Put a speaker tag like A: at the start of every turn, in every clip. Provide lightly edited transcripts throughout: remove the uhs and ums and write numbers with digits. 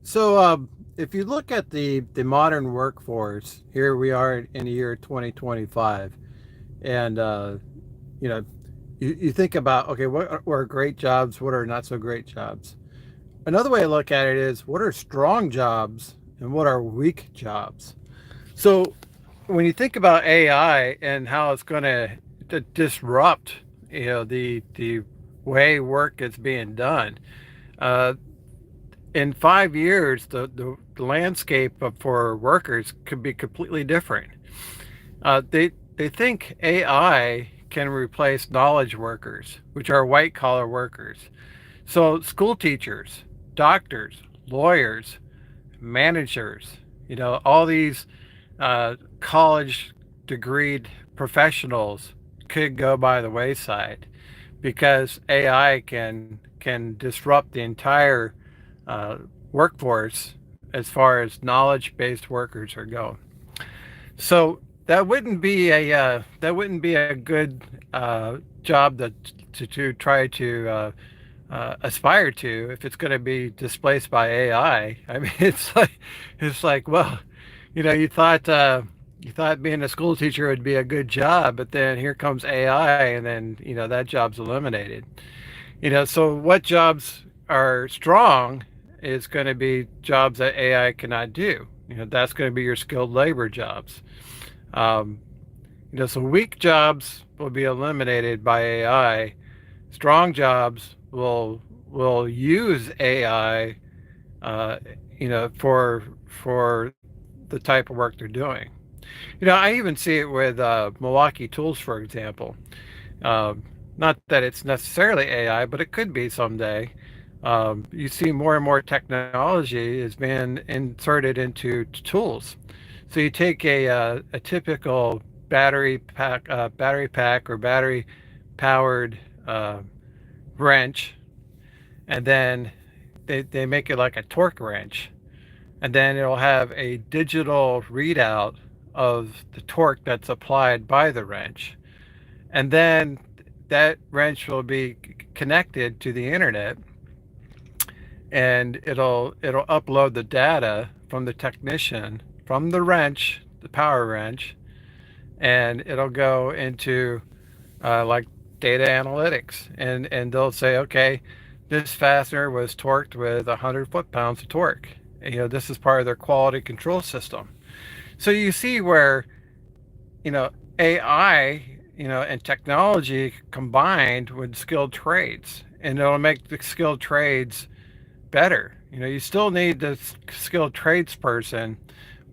A: If you look at the modern workforce, here we are in the year 2025, and you know, you think about, okay, what are great jobs, what are not so great jobs. Another way to look at it is, what are strong jobs and what are weak jobs. So when you think about AI and how it's going to disrupt, the way work is being done, uh, in 5 years, the landscape for workers could be completely different. They think AI can replace knowledge workers, which are white collar workers. So school teachers, doctors, lawyers, managers, all these college degreed professionals could go by the wayside because AI can disrupt the entire uh, workforce as far as knowledge based workers are going. So that wouldn't be a good job to try to aspire to if it's going to be displaced by AI. I mean, it's like, well, you thought being a school teacher would be a good job, but then here comes AI, and then that job's eliminated. So what jobs are strong is going to be jobs that AI cannot do. That's going to be your skilled labor jobs. Um, so weak jobs will be eliminated by AI. Strong jobs will use AI, uh, for the type of work they're doing. I even see it with Milwaukee Tools, for example. Not that it's necessarily AI, but it could be someday. You see more and more technology is being inserted into tools. So you take a typical battery pack or battery powered uh, wrench, and then they make it like a torque wrench, and then it'll have a digital readout of the torque that's applied by the wrench, and then that wrench will be connected to the internet, and it'll upload the data from the technician from the wrench, the power wrench, and it'll go into like data analytics, and they'll say, okay, this fastener was torqued with 100 foot-pounds of torque. This is part of their quality control system. So you see where you know AI, and technology combined with skilled trades, and it'll make the skilled trades better. You still need the skilled tradesperson,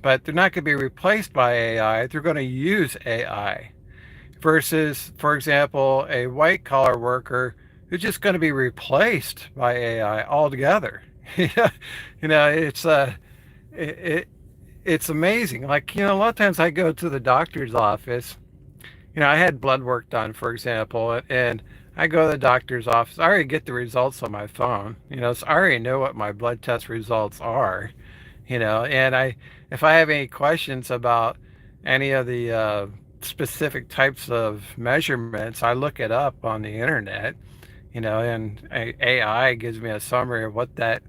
A: but they're not going to be replaced by AI. They're going to use AI versus, for example, a white collar worker who's just going to be replaced by AI altogether. It's it, it's amazing. Like, a lot of times I go to the doctor's office. I had blood work done, for example, and I go to the doctor's office. I already get the results on my phone. So I already know what my blood test results are. And if I have any questions about any of the specific types of measurements, I look it up on the internet. And AI gives me a summary of what that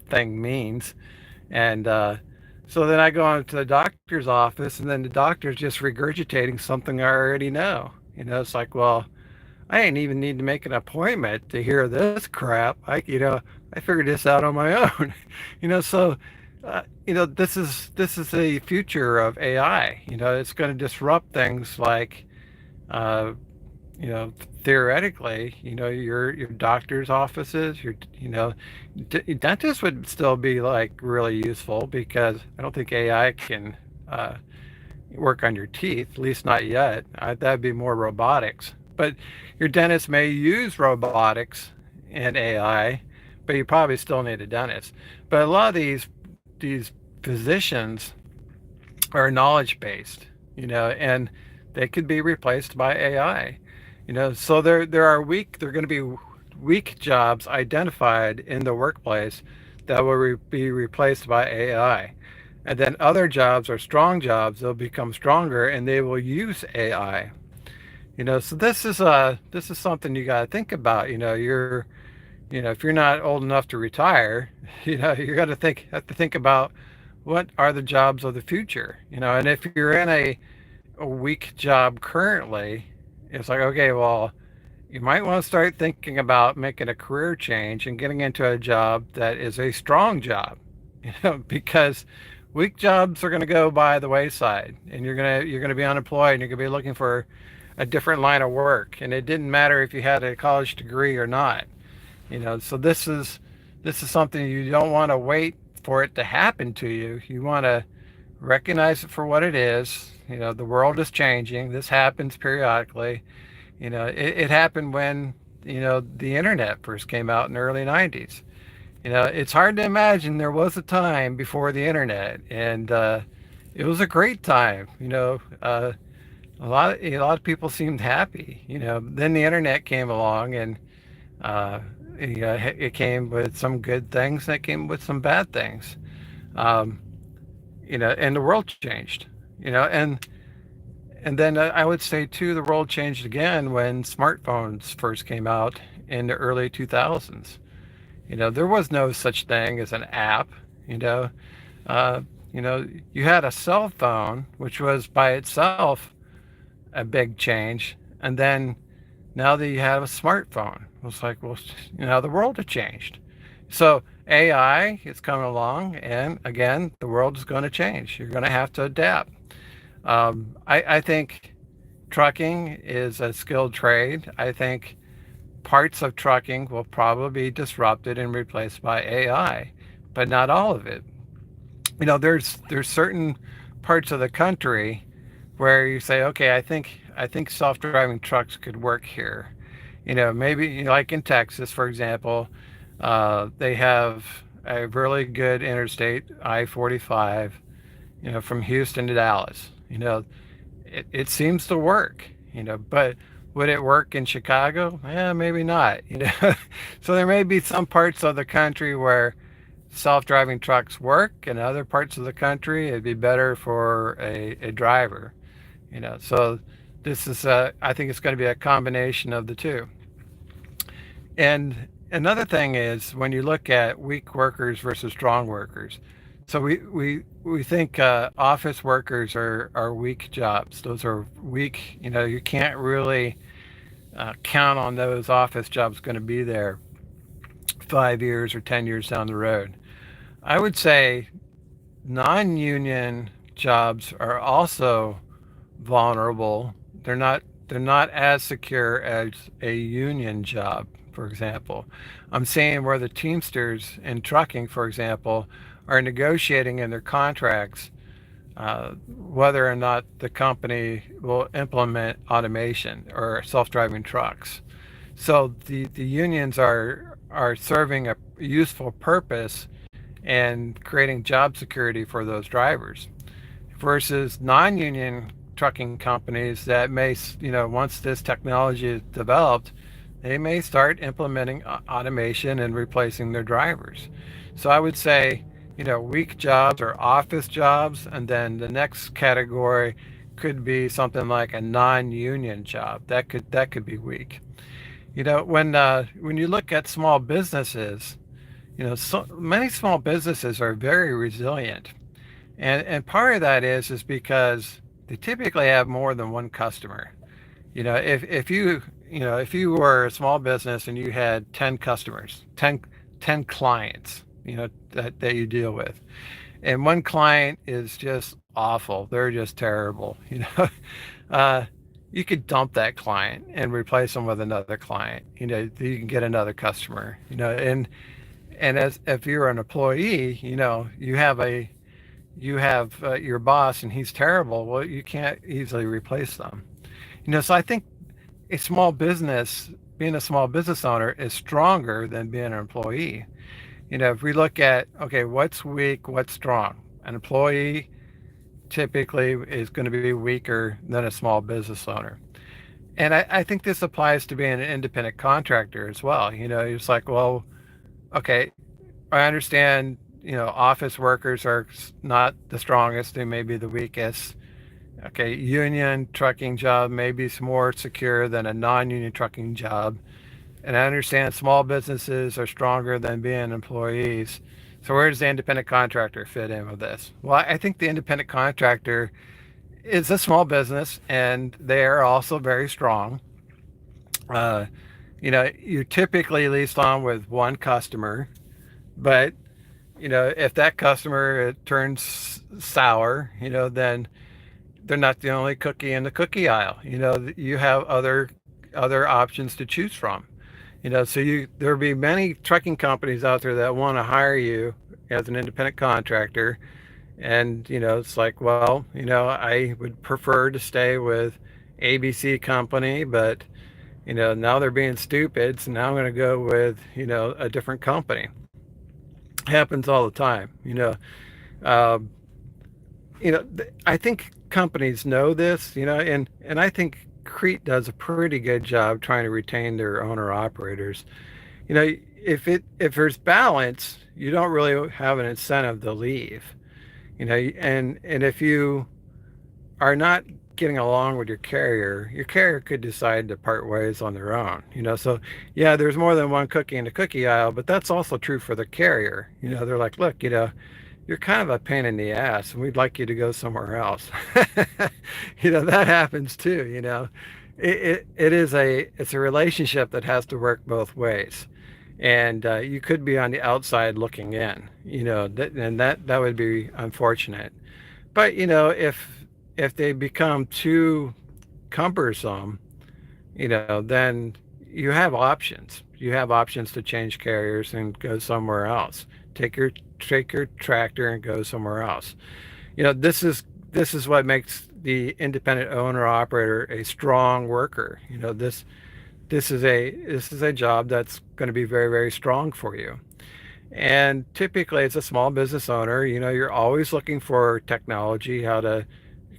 A: thing means, and so then I go into the doctor's office, and then the doctor's just regurgitating something I already know. It's like, well, I didn't even need to make an appointment to hear this crap. I figured this out on my own. So this is the future of AI. It's going to disrupt things like, uh, you know, theoretically, your doctor's offices, dentists would still be like really useful because I don't think AI can work on your teeth, at least not yet. That'd be more robotics. But your dentist may use robotics and AI, but you probably still need a dentist. But a lot of these physicians are knowledge based, and they could be replaced by AI. So there are going to be weak jobs identified in the workplace that will be replaced by AI. And then other jobs are strong jobs. They'll become stronger and they will use AI. So this is something you got to think about. If you're not old enough to retire, you're going to have to think about what are the jobs of the future. And if you're in a weak job currently, it's like, okay, well, you might want to start thinking about making a career change and getting into a job that is a strong job, because weak jobs are going to go by the wayside, and you're going to be unemployed, and you're going to be looking for a different line of work. And it didn't matter if you had a college degree or not. So this is something you don't want to wait for it to happen to you. You want to recognize it for what it is. The world is changing. This happens periodically. It happened when the internet first came out in the early 90s. It's hard to imagine there was a time before the internet, and it was a great time. A lot of people seemed happy. Then the internet came along, and uh, it came with some good things, and it came with some bad things. Um, and the world changed. And then I would say too, the world changed again when smartphones first came out in the early 2000s. There was no such thing as an app. You know, uh, you had a cell phone, which was by itself a big change, and then now that you have a smartphone, it's like, well, the world has changed. So AI is coming along, and again, the world is going to change. You're going to have to adapt. I think trucking is a skilled trade. I think parts of trucking will probably be disrupted and replaced by AI, but not all of it. There's certain parts of the country where you say, okay, I think self-driving trucks could work here. Maybe like in Texas, for example, they have a really good interstate I-45, from Houston to Dallas. It seems to work, but would it work in Chicago? Maybe not. So there may be some parts of the country where self-driving trucks work, and other parts of the country it'd be better for a driver. So this is, I think it's going to be a combination of the two. And another thing is when you look at weak workers versus strong workers. So we think office workers are weak jobs. Those are weak. You can't really count on those office jobs going to be there 5 years or 10 years down the road. I would say non-union jobs are also vulnerable. They're not as secure as a union job, for example. I'm seeing where the Teamsters in trucking, for example, are negotiating in their contracts whether or not the company will implement automation or self-driving trucks. So the unions are serving a useful purpose and creating job security for those drivers versus non-union trucking companies that may, once this technology is developed, they may start implementing automation and replacing their drivers. So I would say, weak jobs are office jobs, and then the next category could be something like a non-union job. That could be weak. When you look at small businesses, so many small businesses are very resilient, and part of that is because they typically have more than one customer. If you were a small business and you had 10 customers, ten clients, that you deal with, and one client is just awful, they're just terrible, uh, you could dump that client and replace them with another client. You can get another customer. And as if you're an employee, you have your boss and he's terrible. Well, you can't easily replace them. So I think a small business, being a small business owner, is stronger than being an employee. If we look at, okay, what's weak, what's strong, an employee typically is going to be weaker than a small business owner. And I think this applies to being an independent contractor as well. It's like, well, okay, I understand, office workers are not the strongest, they may be the weakest. Okay, union trucking job may be more secure than a non-union trucking job. and I understand small businesses are stronger than being employees. So where does the independent contractor fit in with this? Well, I think the independent contractor is a small business, and they're also very strong. Uh, you typically lease on with one customer, but if that customer turns sour, then they're not the only cookie in the cookie aisle. You have other options to choose from. So there'll be many trucking companies out there that want to hire you as an independent contractor, and it's like, well, I would prefer to stay with ABC company, but now they're being stupid, so now I'm going to go with a different company. Happens all the time. Uh, I think companies know this, and I think Crete does a pretty good job trying to retain their owner operators. If there's balance, you don't really have an incentive to leave. And if you are not getting along with your carrier could decide to part ways on their own. So yeah, there's more than one cookie in the cookie aisle, but that's also true for the carrier. They're like, look, you're kind of a pain in the ass, and we'd like you to go somewhere else. That happens too. It's a relationship that has to work both ways, and you could be on the outside looking in. And that would be unfortunate. But if they become too cumbersome, then you have options. You have options to change carriers and go somewhere else. Take your tractor and go somewhere else. This is what makes the independent owner operator a strong worker. This is a job that's going to be very, very strong for you. And typically, as a small business owner, you're always looking for technology, how to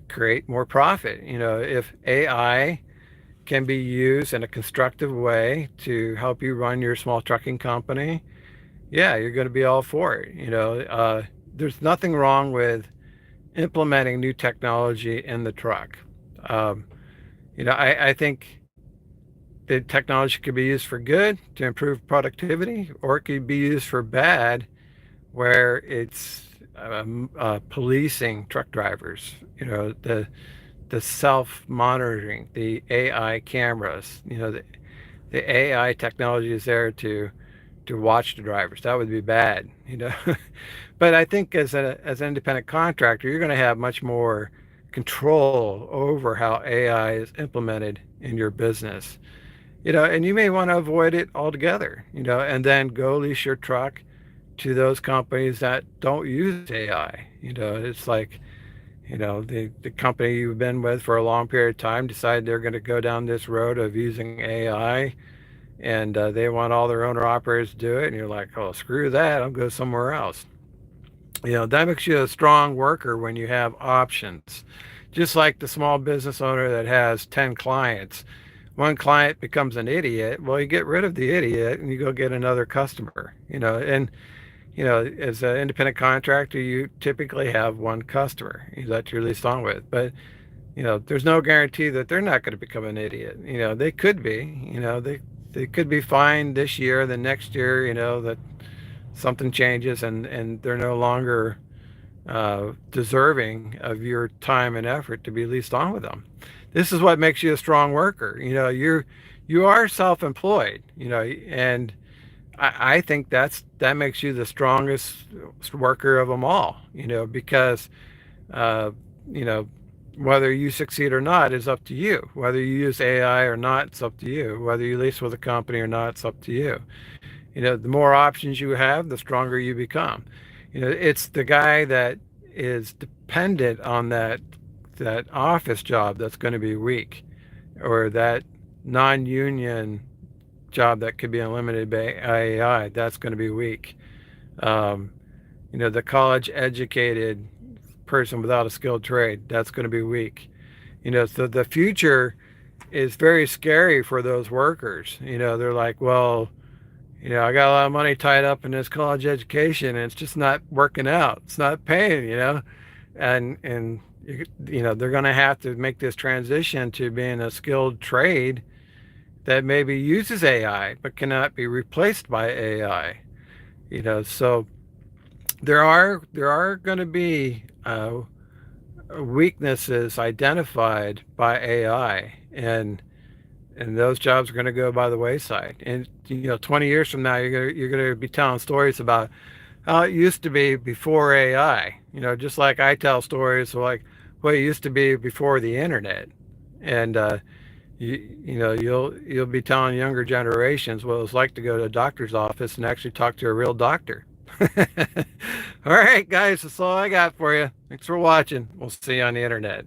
A: create more profit. If AI can be used in a constructive way to help you run your small trucking company, yeah, you're going to be all for it. There's nothing wrong with implementing new technology in the truck. Um, I think the technology could be used for good to improve productivity, or it could be used for bad, where it's policing truck drivers. The self monitoring, the AI cameras. The AI technology is there to watch the drivers. That would be bad. But I think as an independent contractor, you're going to have much more control over how AI is implemented in your business. And you may want to avoid it altogether. And then go lease your truck to those companies that don't use AI. It's like, the company you've been with for a long period of time decide they're going to go down this road of using AI, and they want all their owner operators to do it, and you're like, oh, screw that, I'll go somewhere else. That makes you a strong worker when you have options. Just like the small business owner that has 10 clients. One client becomes an idiot, well, you get rid of the idiot and you go get another customer. And as an independent contractor, you typically have one customer that you're leased on with. But there's no guarantee that they're not going to become an idiot. They could be. They could be fine this year. The next year, that something changes, and they're no longer deserving of your time and effort to be leased on with them. This is what makes you a strong worker. You are self-employed. And I think that makes you the strongest worker of them all. Because uh, you know whether you succeed or not is up to you. Whether you use AI or not, it's up to you. Whether you lease with a company or not, it's up to you. The more options you have, the stronger you become. It's the guy that is dependent on that office job that's going to be weak, or that non-union job that could be eliminated by AI, that's going to be weak. Um, the college educated person without a skilled trade, that's going to be weak. So the future is very scary for those workers. They're like, well, I got a lot of money tied up in this college education, and it's just not working out. It's not paying. And they're going to have to make this transition to being a skilled trade that maybe uses AI but cannot be replaced by AI. So there are going to be weaknesses identified by AI, and those jobs are going to go by the wayside. And 20 years from now, you're going to be telling stories about how it used to be before AI. Just like I tell stories of like what it used to be before the internet, and you'll be telling younger generations what it was like to go to a doctor's office and actually talk to a real doctor. All right, guys, that's all I got for you. Thanks for watching. We'll see you on the internet.